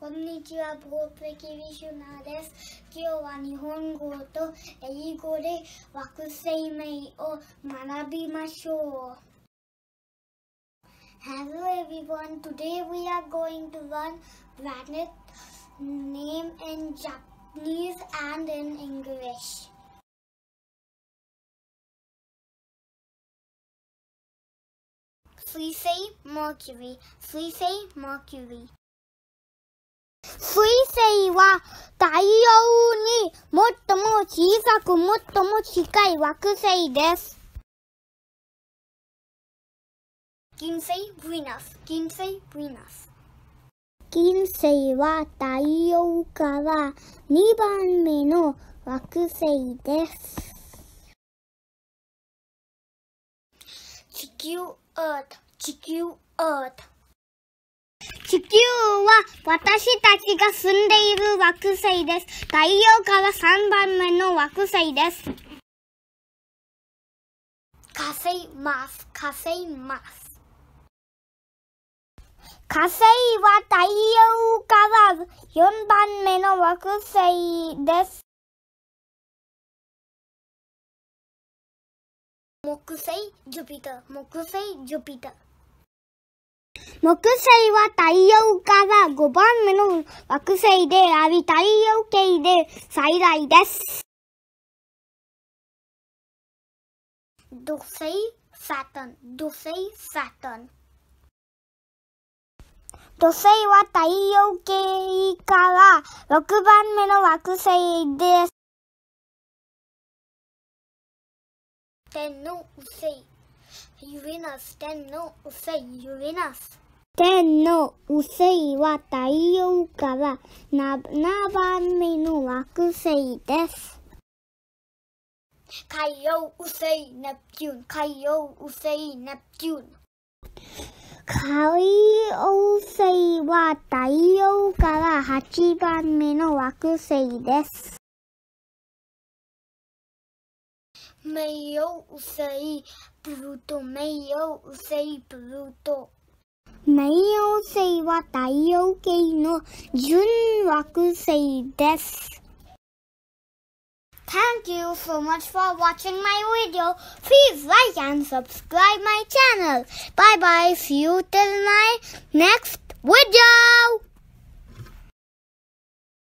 こんにちは、プロペキリシュナです。今日は日本語と英語で惑星名を学びましょう。Hello everyone, today we are going to learn planet name in Japanese and in English. Suisei Mercury, Suisei Mercury.水星は太陽に最も小さく最も近い惑星です。金星 Venus 金星 Venus 金星は太陽から2番目の惑星です。地球 Earth 地球 Earth地球は私たちが住んでいる惑星です。太陽から3番目の惑星です。火星マス火星マス火星は太陽から4番目の惑星です。木星ジュピター木星ジュピター木星は太陽から5番目の惑星であり、太陽系で最大です。土星 Saturn 土星 Saturn 土星は太陽系から6番目の惑星です。天のうせいUranus 天のうせい Uranus 天のうせいは太陽から7番目の惑星です。海洋うせい Neptune 海洋うせい Neptune 海洋星は太陽から8番目の惑星です。めいおうせいPluto めいおうせい Pluto めいおう星は太陽系の準惑星です。Thank you so much for watching my video. Please like and subscribe my channel. Bye bye. See you till my next video.